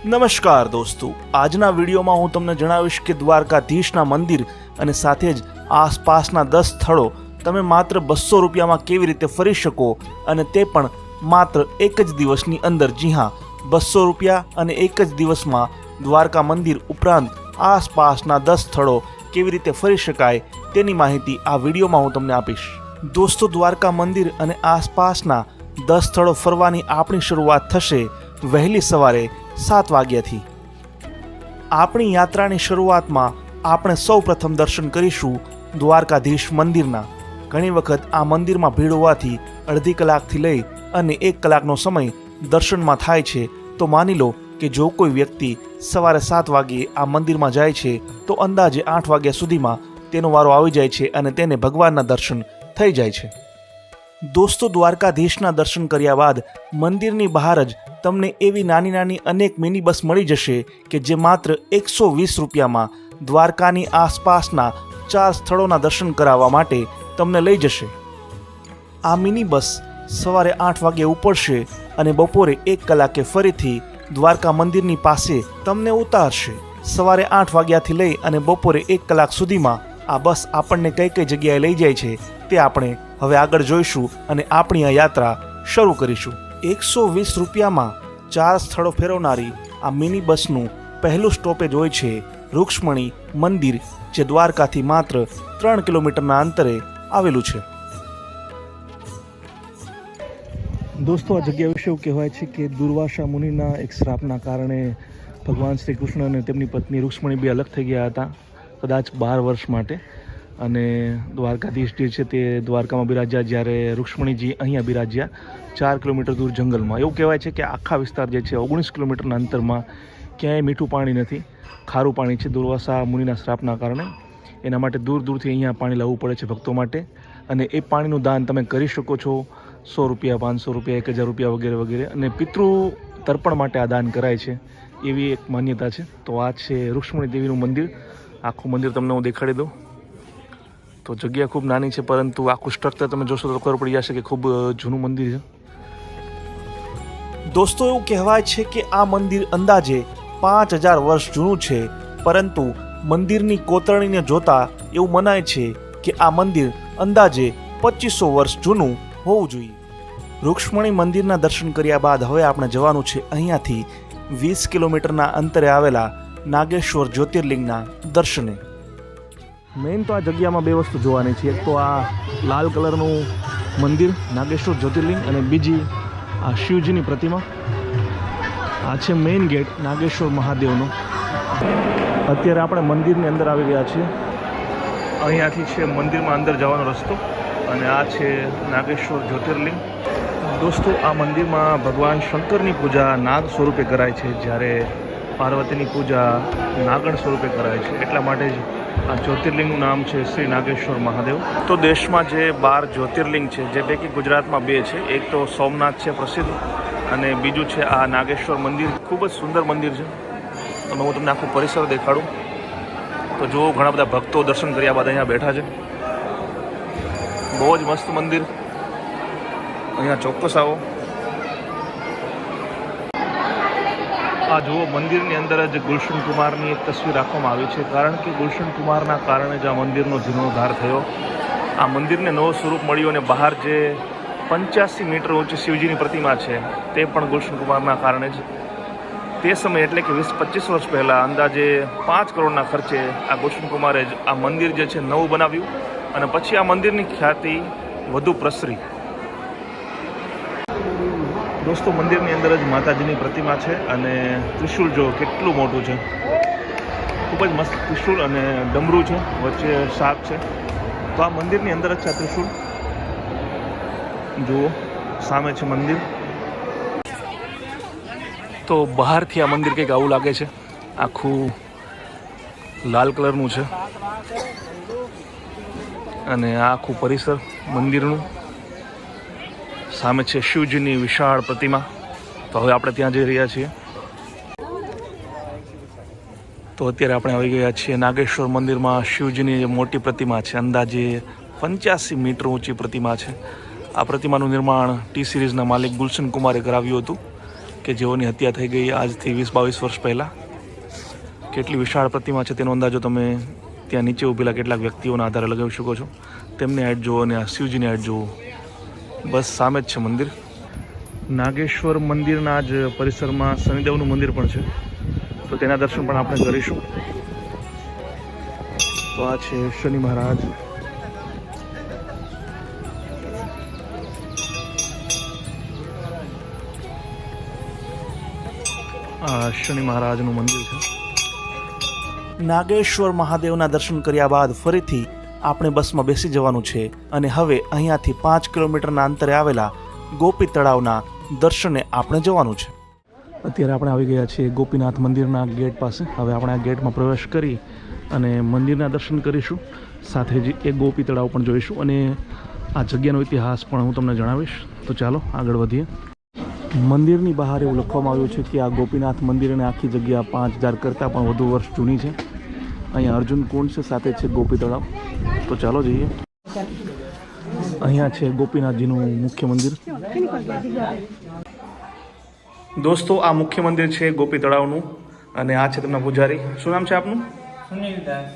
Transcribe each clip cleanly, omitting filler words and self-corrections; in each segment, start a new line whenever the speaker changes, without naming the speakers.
નમસ્કાર દોસ્તો, આજના વિડીયોમાં હું તમને જણાવીશ કે દ્વારકાધીશના મંદિર અને સાથે જ આસપાસના 10 સ્થળો તમે માત્ર 200 રૂપિયામાં કેવી રીતે ફરી શકો અને તે પણ માત્ર એક જ દિવસની અંદર। જી હા, 200 રૂપિયા અને એક જ દિવસમાં દ્વારકા મંદિર ઉપરાંત આસપાસના 10 સ્થળો કેવી રીતે ફરી શકાય તેની માહિતી આ વિડીયોમાં હું તમને આપીશ। દોસ્તો, દ્વારકા મંદિર અને આસપાસના 10 સ્થળો ફરવાની આપણી શરૂઆત થશે વહેલી સવારે 7 વાગ્યાથી। આપણી યાત્રાની શરૂઆતમાં આપણે સૌ પ્રથમ દર્શન કરીશું દ્વારકાધીશ મંદિરના। ઘણી વખત આ મંદિરમાં ભીડ હોવાથી અડધી કલાકથી લઈ અને 1 કલાકનો સમય દર્શનમાં થાય છે, તો માની લો કે જો કોઈ વ્યક્તિ સવારે 7 વાગ્યે આ મંદિરમાં જાય છે તો અંદાજે 8 વાગ્યા સુધીમાં તેનો વારો આવી જાય છે અને તેને ભગવાનના દર્શન થઈ જાય છે। દોસ્તો, દ્વારકાધીશના દર્શન કર્યા બાદ મંદિરની બહાર જ તમને એવી નાની નાની અનેક મિની બસ મળી જશે કે જે માત્ર 120 રૂપિયામાં દ્વારકાની આસપાસના 4 સ્થળોના દર્શન કરાવવા માટે તમને લઈ જશે। આ મિની બસ સવારે 8 વાગે ઉપડશે અને બપોરે 1 કલાકે ફરીથી દ્વારકા મંદિરની પાસે તમને ઉતારશે। સવારે 8 વાગ્યાથી લઈ અને બપોરે 1 કલાક સુધીમાં આ બસ આપણને કઈ કઈ જગ્યાએ લઈ જાય છે તે આપણે હવે આગળ જોઈશું અને આપણી આ યાત્રા શરૂ કરીશું। 120 રૂપિયામાં 4 સ્થળો ફેરવનારી આ મિની બસનું પહેલું સ્ટોપેજ હોય છે રૂક્ષ્મણી મંદિર, જે દ્વારકાથી માત્ર 3 કિલોમીટરના અંતરે આવેલું છે। દોસ્તો, આ જગ્યા વિશે એવું કહેવાય છે કે દુર્વાસા મુનિના એક શ્રાપના કારણે ભગવાન શ્રી કૃષ્ણ અને તેમની પત્ની રૂક્ષ્મણી બે અલગ થઈ ગયા હતા, કદાચ 12 વર્ષ માટે। અને દ્વારકાધીશ જે છે તે દ્વારકામાં બિરાજ્યા, જ્યારે રૂક્ષ્મણીજી અહીંયા બિરાજ્યા 4 કિલોમીટર દૂર જંગલમાં। એવું કહેવાય છે કે આખા વિસ્તાર જે છે 19 કિલોમીટરના અંતરમાં ક્યાંય મીઠું પાણી નથી, ખારું પાણી છે દુર્વાસા મુનિના શ્રાપના કારણે। એના માટે દૂર દૂરથી અહીંયા પાણી લાવવું પડે છે ભક્તો માટે, અને એ પાણીનું દાન તમે કરી શકો છો 100 રૂપિયા, 500 રૂપિયા, 1000 રૂપિયા વગેરે વગેરે, અને પિતૃ તર્પણ માટે આ દાન કરાય છે, એવી એક માન્યતા છે। તો આ છે રૂક્ષ્મણી દેવીનું મંદિર। આખું મંદિર તમને હું દેખાડી દઉં તો જગ્યા ખૂબ નાની છે, પરંતુ આખું સ્ટ્રક્ચર તમે જોશો તો ખબર પડી જશે કે ખૂબ જૂનું મંદિર છે। દોસ્તો, એવું કહેવાય છે કે આ મંદિર અંદાજે 5000 વર્ષ જૂનું છે, પરંતુ મંદિરની કોતરણીને જોતા એવું મનાય છે કે આ મંદિર અંદાજે 2500 વર્ષ જૂનું હોવું જોઈએ। રૂક્ષ્મણી મંદિરના દર્શન કર્યા બાદ હવે આપણે જવાનું છે અહીંયાથી 20 કિલોમીટરના અંતરે આવેલા નાગેશ્વર જ્યોતિર્લિંગના દર્શને। મેઇન તો આ જગ્યામાં 2 વસ્તુ જોવાની છે, એક તો આ લાલ કલરનું મંદિર નાગેશ્વર જ્યોતિર્લિંગ, અને બીજી આ શિવજીની પ્રતિમા। આ છે મેઇન ગેટ નાગેશ્વર મહાદેવનો। અત્યારે આપણે મંદિરની અંદર આવી ગયા છીએ। અહીંયાથી છે મંદિરમાં અંદર જવાનો રસ્તો, અને આ છે નાગેશ્વર જ્યોતિર્લિંગ। દોસ્તો, આ મંદિરમાં ભગવાન શંકરની પૂજા નાગ સ્વરૂપે કરાય છે, જ્યારે પાર્વતીની પૂજા નાગણ સ્વરૂપે કરાય છે, એટલા માટે જ આ જ્યોતિર્લિંગનું નામ છે શ્રી નાગેશ્વર મહાદેવ। તો દેશમાં જે 12 જ્યોતિર્લિંગ છે, જે પૈકી ગુજરાતમાં 2 છે, એક તો સોમનાથ છે પ્રસિદ્ધ, અને બીજું છે આ નાગેશ્વર મંદિર। ખૂબ જ સુંદર મંદિર છે, તમે હું તમને આખું પરિસર દેખાડું તો જુઓ, ઘણા બધા ભક્તો દર્શન કર્યા બાદ અહીંયા બેઠા છે। બહુ જ મસ્ત મંદિર, અહીંયા ચોક્કસ આવો। આ જુઓ, મંદિરની અંદર જ ગુલશન કુમારની એક તસવીર રાખવામાં આવી છે, કારણ કે ગુલશન કુમારના કારણે જ આ મંદિરનો જીર્ણોદ્ધાર થયો। આ મંદિરને નવું સ્વરૂપ મળ્યું, અને બહાર જે 85 મીટર ઊંચી શિવજીની પ્રતિમા છે તે પણ ગુલશન કુમારના કારણે જ। તે સમયે એટલે કે 20-25 વર્ષ પહેલાં અંદાજે 5 કરોડના ખર્ચે આ ગુલશન કુમારે જ આ મંદિર જે છે નવું બનાવ્યું, અને પછી આ મંદિરની ખ્યાતિ વધુ પ્રસરી। દોસ્તો, મંદિરની અંદર જ માતાજીની પ્રતિમા છે, અને ત્રિશૂળ જો કેટલું મોટું છે, ખૂબ જ મસ્ત ત્રિશૂળ, અને ડમરું છે, વચ્ચે સાપ છે। તો આ મંદિરની અંદર જ છે આ ત્રિશૂળ, જુઓ સામે છે મંદિર। તો બહારથી આ મંદિર કંઈક આવું લાગે છે, આખું લાલ કલરનું છે, અને આ આખું પરિસર મંદિરનું। સામે છે શિવજીની વિશાળ પ્રતિમા। તો હવે આપણે ત્યાં જઈ રહ્યા છીએ। તો અત્યારે આપણે આવી ગયા છીએ નાગેશ્વર મંદિરમાં। શિવજીની જે મોટી પ્રતિમા છે, અંદાજે 85 મીટર ઊંચી પ્રતિમા છે। આ પ્રતિમાનું નિર્માણ ટી સિરીઝના માલિક ગુલશન કુમારે કરાવ્યું હતું, કે જેઓની હત્યા થઈ ગઈ આજથી 20-22 વર્ષ પહેલાં. કેટલી વિશાળ પ્રતિમા છે તેનો અંદાજો તમે ત્યાં નીચે ઊભેલા કેટલાક વ્યક્તિઓના આધારે લગાવી શકો છો. તેમની હાઈટ જુઓ અને આ શિવજીની હાઈટ જુઓ. બસ સામે જ છે મંદિર. નાગેશ્વર મંદિરના જ પરિસરમાં શનિદેવનું મંદિર પણ છે, તો તેના દર્શન પણ આપણે કરીશું. તો આ છે શનિ મહારાજ. આ શનિ મહારાજનું મંદિર છે. નાગેશ્વર મહાદેવના દર્શન કર્યા બાદ ફરીથી આપણે બસમાં બેસી જવાનું છે અને હવે અહીંયાથી 5 કિલોમીટરના અંતરે આવેલા ગોપી તળાવના દર્શને આપણે જવાનું છે. અત્યારે આપણે આવી ગયા છીએ ગોપીનાથ મંદિરના ગેટ પાસે. હવે આપણે આ ગેટમાં પ્રવેશ કરી અને મંદિરના દર્શન કરીશું, સાથે જ એ ગોપી તળાવ પણ જોઈશું અને આ જગ્યાનો ઇતિહાસ પણ હું તમને જણાવીશ. તો ચાલો આગળ વધીએ. મંદિરની બહાર એવું લખવામાં આવ્યું છે કે આ ગોપીનાથ મંદિર અને આખી જગ્યા 5000 કરતાં પણ વધુ વર્ષ જૂની છે. અહીંયા અર્જુન કુંડ છે, સાથે છે ગોપી તળાવ. તો ચાલો જઈએ. અહીંયા છે ગોપીનાથજીનું મુખ્ય મંદિર. દોસ્તો, આ મુખ્ય મંદિર છે ગોપી તળાવનું અને આ છે તેમના પૂજારી. શું નામ છે આપનું?
સુનિલદાસ.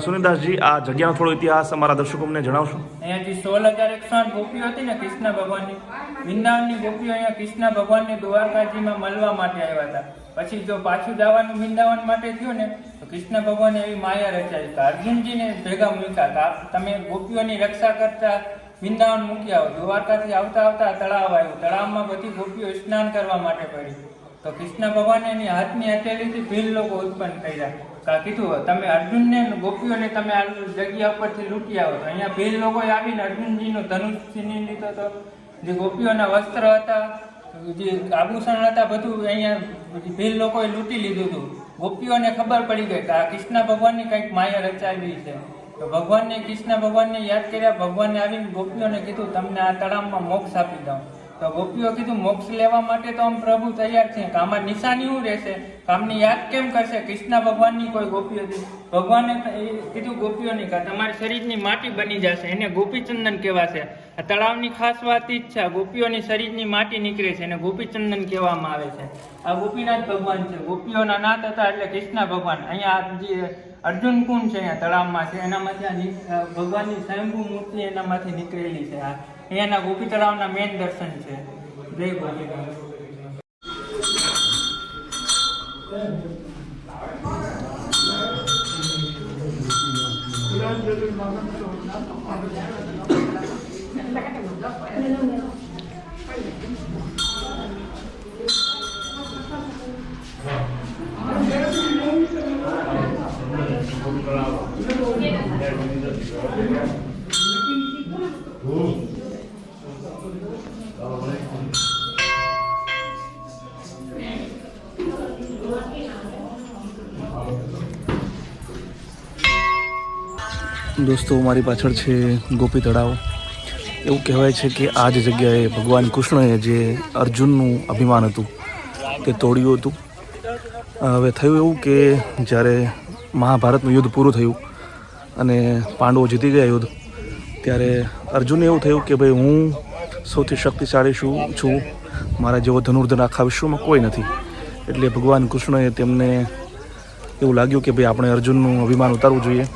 સુનિલદાસજી, આ જગ્યાનો થોડો ઇતિહાસ અમારા દર્શકોને જણાવશો?
અહીંયાથી 16,108 ગોપીઓ હતી ને કૃષ્ણ ભગવાનની, વૃંદાવનની ગોપીઓ અહીંયા કૃષ્ણ ભગવાનને દ્વારકાજીમાં મળવા માટે આવ્યા હતા. પછી જો પાછું જવાનું વૃંદાવન માટે થયું ને તો કૃષ્ણ ભગવાને એવી માયા રચાઈ કે અર્જુનજીને ભેગા મૂક્યા કે તમે ગોપીઓની રક્ષા કરતા વૃંદાવન મૂકી આવો. દ્વારકાથી આવતા આવતા તળાવ આવ્યું. તળાવમાં બધી ગોપીઓ સ્નાન કરવા માટે પડી. તો કૃષ્ણ ભગવાને એની હાથની હથેળીથી ભીલ લોકો ઉત્પન્ન કર્યા. કીધું તમે અર્જુનને ગોપીઓને તમે આ જગ્યા ઉપરથી લૂંટી આવો. તો અહીંયા ભીલ લોકોએ આવીને અર્જુનજીનું ધનુષ છીની લીધો હતો. જે ગોપીઓના વસ્ત્ર હતા, જે આભૂષણ હતા, બધું અહીંયા ભીલ લોકોએ લૂંટી લીધું હતું. ગોપીઓને ખબર પડી ગઈ કે આ કૃષ્ણ ભગવાનની કંઈક માયા રચાવી છે. તો ભગવાનને કૃષ્ણ ભગવાનને યાદ કર્યા. ભગવાનને આવીને ગોપીઓને કીધું તમને આ તળાવમાં મોક્ષ આપી દઉં. તો ગોપીઓ કીધું મોક્ષ લેવા માટે તો આમ પ્રભુ તૈયાર છે, કે આમાં નિશાની શું રહેશે, કામની યાદ કેમ કરશે કૃષ્ણ ભગવાનની કોઈ ગોપીઓ હતી. ભગવાને કીધું ગોપીઓની કે તમારી શરીરની માટી બની જશે, એને ગોપીચંદન કહેવાશે. આ તળાવની ખાસ વાત ઈ જ છે, ગોપીઓની શરીરની માટી નીકળે છે એને ગોપીચંદન કહેવામાં આવે છે. આ ગોપીનાથ ભગવાન છે. ગોપીઓના નાથ હતા એટલે કૃષ્ણ ભગવાન. અહીંયા જે અર્જુન કુંડ છે અહીંયા તળાવમાં છે, એનામાંથી ભગવાનની સ્વયંભૂ મૂર્તિ એનામાંથી નીકળેલી છે. આ અહીંયાના ગોપી તળાવના મેન દર્શન છે. જય ગોપીનાથ.
દોસ્તો, મારી પાછળ છે ગોપી તળાવ. એવું કહેવાય છે કે આ જ જગ્યાએ ભગવાન કૃષ્ણએ જે અર્જુનનું અભિમાન હતું તે તોડ્યું હતું. હવે થયું એવું કે જ્યારે મહાભારતનું યુદ્ધ પૂરું થયું અને પાંડવો જીતી ગયા યુદ્ધ, ત્યારે અર્જુનને એવું થયું કે ભાઈ હું સૌથી શક્તિશાળી છું, મારા જેવો ધનુર્ધર આખા વિશ્વમાં કોઈ નથી. એટલે ભગવાન કૃષ્ણએ તેમને એવું લાગ્યું કે ભાઈ આપણે અર્જુનનું અભિમાન ઉતારવું જોઈએ.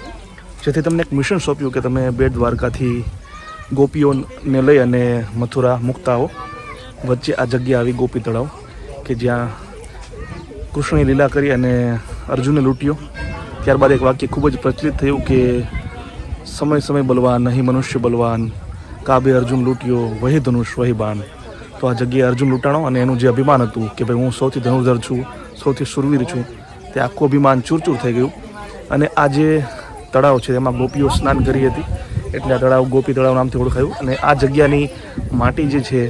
જેથી તમને એક મિશન સોંપ્યું કે તમે બેટ દ્વારકાથી ગોપીઓને લઈ અને મથુરા મુકતા આવો. વચ્ચે આ જગ્યા આવી ગોપી તળાવ, કે જ્યાં કૃષ્ણએ લીલા કરી અને અર્જુનને લૂંટ્યો. ત્યારબાદ એક વાક્ય ખૂબ જ પ્રચલિત થયું કે સમય સમય બલવાન નહીં મનુષ્ય બલવાન, કાબે અર્જુન લૂંટ્યો વહી ધનુષ વહી બાણ. તો આ જગ્યાએ અર્જુન લૂંટાણો અને એનું જે અભિમાન હતું કે ભાઈ હું સૌથી ધનુર્ધર છું, સૌથી સુરવીર છું, તે આખું અભિમાન ચૂરચૂર થઈ ગયું. અને આ જે તળાવ છે એમાં ગોપીઓ સ્નાન કરી હતી, એટલે આ તળાવ ગોપી તળાવ નામથી ઓળખાયું. અને આ જગ્યાની માટી જે છે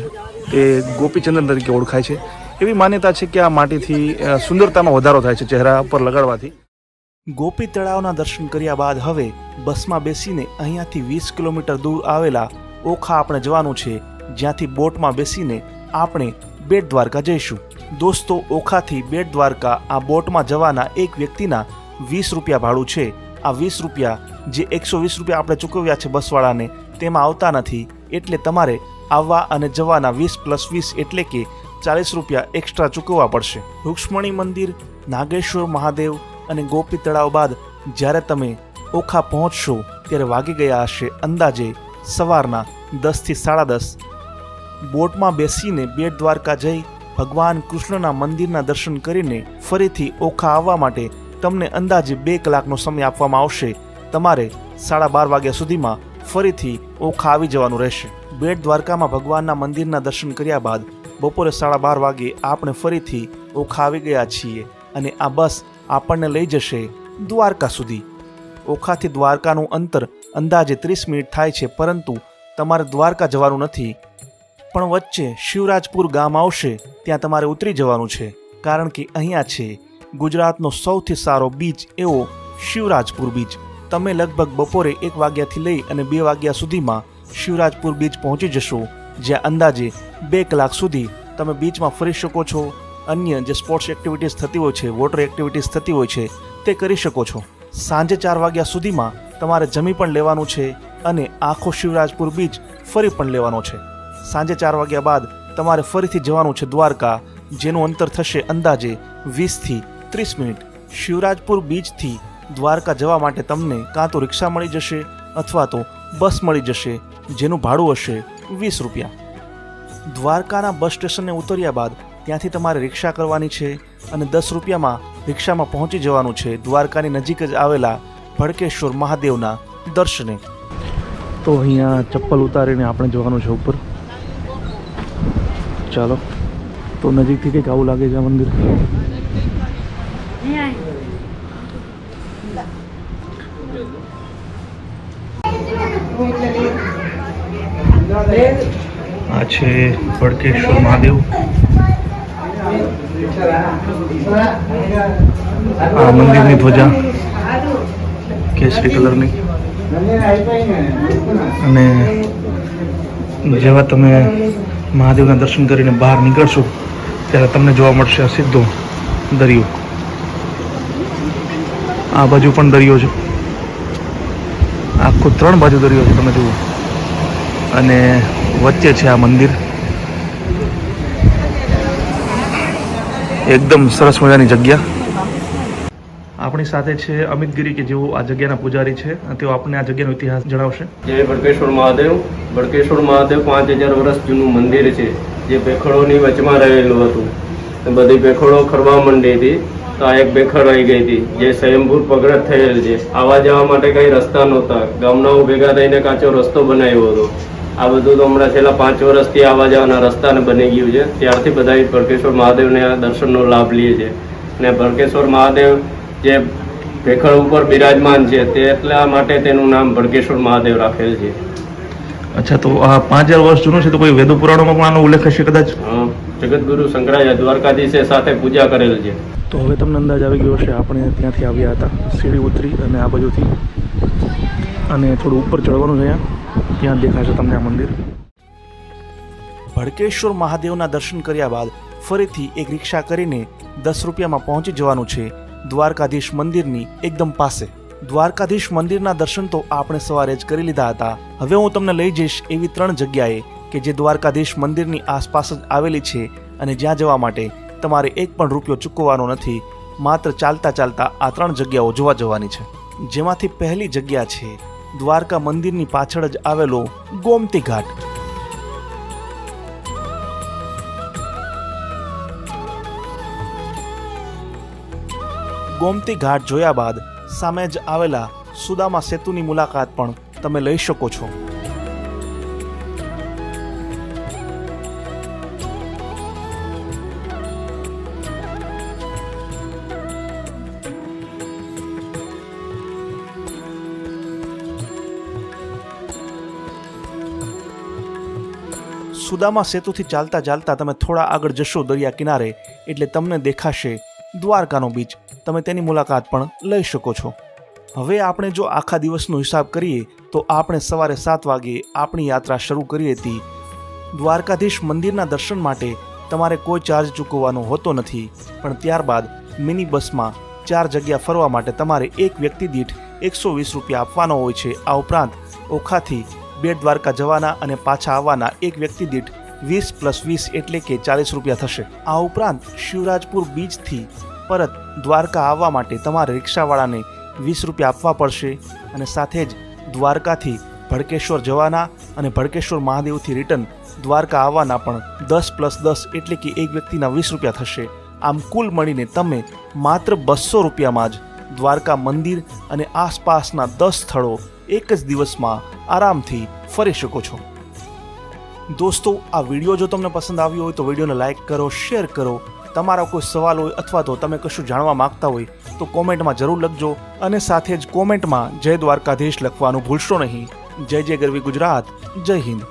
તે ગોપીચંદન તરીકે ઓળખાય છે. એવી માન્યતા છે કે આ માટીથી સુંદરતામાં વધારો થાય છે ચહેરા પર લગાડવાથી. ગોપી તળાવના દર્શન કર્યા બાદ હવે બસમાં બેસીને અહીંયાથી 20 કિલોમીટર દૂર આવેલા ઓખા આપણે જવાનું છે, જ્યાંથી બોટમાં બેસીને આપણે બેટ દ્વારકા જઈશું. દોસ્તો, ઓખાથી બેટ દ્વારકા આ બોટમાં જવાના એક વ્યક્તિના 20 રૂપિયા ભાડું છે. આ 20 રૂપિયા જે 120 રૂપિયા આપણે ચૂકવ્યા છે બસવાળાને, તેમાં આવતા નથી. એટલે તમારે આવવા અને જવાના 20 + 20 એટલે કે ₹40 એક્સ્ટ્રા ચૂકવવા પડશે. રૂક્ષ્મણી મંદિર, નાગેશ્વર મહાદેવ અને ગોપી તળાવ બાદ જ્યારે તમે ઓખા પહોંચશો ત્યારે વાગી ગયા હશે અંદાજે સવારના 10 થી 10:30. બોટમાં બેસીને બેટ દ્વારકા જઈ ભગવાન કૃષ્ણના મંદિરના દર્શન કરીને ફરીથી ઓખા આવવા માટે તમને અંદાજે 2 કલાકનો સમય આપવામાં આવશે. તમારે 12:30 વાગ્યા સુધીમાં ફરીથી ઓખા આવી જવાનું રહેશે. બેટ દ્વારકામાં ભગવાનના મંદિરના દર્શન કર્યા બાદ બપોરે 12:30 વાગે આપણે ફરીથી ઓખા આવી ગયા છીએ અને આ બસ આપણને લઈ જશે દ્વારકા સુધી. ઓખાથી દ્વારકાનું અંતર અંદાજે 30 મિનિટ થાય છે, પરંતુ તમારે દ્વારકા જવાનું નથી, પણ વચ્ચે શિવરાજપુર ગામ આવશે ત્યાં તમારે ઉતરી જવાનું છે, કારણ કે અહીંયા છે ગુજરાતનો સૌથી સારો બીચ એવો શિવરાજપુર બીચ. તમે લગભગ બપોરે 1 વાગ્યાથી લઈ અને 2 વાગ્યા સુધીમાં શિવરાજપુર બીચ પહોંચી જશો, જ્યાં અંદાજે 2 કલાક સુધી તમે બીચમાં ફરી શકો છો. અન્ય જે સ્પોર્ટ્સ એક્ટિવિટીઝ થતી હોય છે, વોટર એક્ટિવિટીઝ થતી હોય છે તે કરી શકો છો. સાંજે 4 વાગ્યા સુધીમાં તમારે જમી પણ લેવાનું છે અને આખો શિવરાજપુર બીચ ફરી પણ લેવાનો છે. સાંજે 4 વાગ્યા બાદ તમારે ફરીથી જવાનું છે દ્વારકા, જેનું અંતર થશે અંદાજે 20 થી 30 મિનિટ. શિવરાજપુર બીચથી દ્વારકા જવા માટે તમને કાં તો રિક્ષા મળી જશે અથવા તો બસ મળી જશે, જેનું ભાડું હશે ₹20. દ્વારકાના બસ સ્ટેશને ઉતર્યા બાદ ત્યાંથી તમારે રિક્ષા કરવાની છે અને ₹10માં રિક્ષામાં પહોંચી જવાનું છે દ્વારકાની નજીક જ આવેલા ભડકેશ્વર મહાદેવના દર્શને. તો અહીંયા ચપ્પલ ઉતારીને આપણે જવાનું છે ઉપર. ચાલો, તો નજીકથી કંઈક આવું લાગે છે આ મંદિર. આ છે ભડકેશ્વર મહાદેવ. આ મંદિરની ધ્વજા કેસરી કલરની, અને જેવા તમે મહાદેવના દર્શન કરીને બહાર નીકળશો ત્યારે તમને જોવા મળશે આ સીધો દરિયો. આ બાજુ પણ દરિયો છે, આખો 3 બાજુ દરિયો છે તમે જુઓ, અને વચ્ચે છે આ મંદિર. એકદમ સરસ મજાની જગ્યા. આપણી સાથે છે અમિત ગિરી કે જેઓ આ જગ્યાના પૂજારી છે, તેઓ આપણને આ જગ્યાનો ઇતિહાસ જણાવશે.
જય ભડકેશ્વર મહાદેવ. ભડકેશ્વર મહાદેવ 5000 વર્ષ જૂનું મંદિર છે, જે ભેખડોની વચમાં રહેલું હતું. બધી ભેખડો ખરવા માંડી હતી, તો આ એક ભેખડ આવી ગઈ હતી, જે સ્વયંભૂ પ્રગટ થયેલ છે. આવવા જવા માટે કંઈ રસ્તા નહોતા, ગામનાઓ ભેગા થઈને કાચો રસ્તો બનાવ્યો હતો. આ બધું તો હમણાં છેલ્લા 5 વર્ષથી આવવા જવાના રસ્તાને બની ગયું છે. ત્યારથી બધા ભડકેશ્વર મહાદેવને આ દર્શનનો લાભ લે છે. અને ભડકેશ્વર મહાદેવ જે ભેખડ ઉપર બિરાજમાન છે, તે એટલા માટે તેનું નામ ભડકેશ્વર મહાદેવ રાખેલ છે.
અચ્છા, તો આ 5000 વર્ષ જૂનું છે, તો કોઈ વેદો પુરાણોમાં પણ આનો ઉલ્લેખ હશે કદાચ?
જગતગુરુ શંકરાચાર્ય દ્વારકાધીશે સાથે પૂજા કરેલ છે.
તો હવે તમને અંદાજ આવી ગયો હશે. આપણે ત્યાંથી આવ્યા હતા, સીડી ઉતરી અને આ બાજુથી, અને થોડું ઉપર ચડવાનું છે. ત્યાં દેખાશે તમને આ મંદિર. ભડકેશ્વર મહાદેવના દર્શન કર્યા બાદ ફરીથી એક રિક્ષા કરીને ₹10માં પહોંચી જવાનું છે દ્વારકાધીશ મંદિરની એકદમ પાસે. દ્વારકાધીશ મંદિરના દર્શન તો આપણે સવારે જ કરી લીધા હતા. હવે હું તમને લઈ જઈશ એવી 3 જગ્યાએ કે જે દ્વારકાધીશ મંદિરની આસપાસ જ આવેલી છે અને જ્યાં જવા માટે તમારે એક પણ રૂપિયો ચૂકવવાનો નથી. માત્ર ચાલતા ચાલતા આ 3 જગ્યાઓ જોવા જવાની છે. જેમાંથી પહેલી જગ્યા છે દ્વારકા મંદિરની પાછળ જ આવેલો ગોમતી ઘાટ. ગોમતી ઘાટ જોયા બાદ સામે જ આવેલા સુદામા સેતુની મુલાકાત પણ તમે લઈ શકો છો. સુદામા સેતુથી ચાલતા ચાલતા તમે થોડા આગળ જશો દરિયા કિનારે એટલે તમને દેખાશે દ્વારકાનો બીચ. તમે તેની મુલાકાત પણ લઈ શકો છો. હવે આપણે જો આખા દિવસનો હિસાબ કરીએ તો આપણે સવારે 7 વાગે આપણી યાત્રા શરૂ કરી હતી. દ્વારકાધીશ મંદિરના દર્શન માટે તમારે કોઈ ચાર્જ ચૂકવવાનો હોતો નથી, પણ ત્યારબાદ મિની બસમાં 4 જગ્યા ફરવા માટે તમારે એક વ્યક્તિ દીઠ ₹120 આપવાનો હોય છે. આ ઉપરાંત ઓખાથી બેટ દ્વારકા જવાના અને પાછા આવવાના એક વ્યક્તિ દીઠ 20 + 20 એટલે કે 40 રૂપિયા થશે. આ ઉપરાંત શિવરાજપુર બીચથી પરત દ્વારકા આવવા માટે તમારે રિક્ષાવાળાને 20 રૂપિયા આપવા પડશે અને સાથે જ દ્વારકાથી ભડકેશ્વર જવાના અને ભડકેશ્વર મહાદેવથી રિટર્ન દ્વારકા આવવાના પણ 10 + 10 એટલે કે એક વ્યક્તિના 20 રૂપિયા થશે. આમ કુલ મળીને તમે માત્ર 200 રૂપિયામાં જ દ્વારકા મંદિર અને આસપાસના 10 સ્થળો એક જ દિવસમાં આરામથી ફરી શકો છો. દોસ્તો, આ વિડીયો જો તમને પસંદ આવ્યો હોય તો વિડીયોને લાઇક કરો, શેર કરો. તમારા કોઈ સવાલ હોય અથવા તો તમે કશું જાણવા માંગતા હોય તો કોમેન્ટમાં જરૂર લખજો અને સાથે જ કોમેન્ટમાં જય દ્વારકાધીશ લખવાનું ભૂલશો નહીં. જય જય ગરવી ગુજરાત, જય હિન્દ.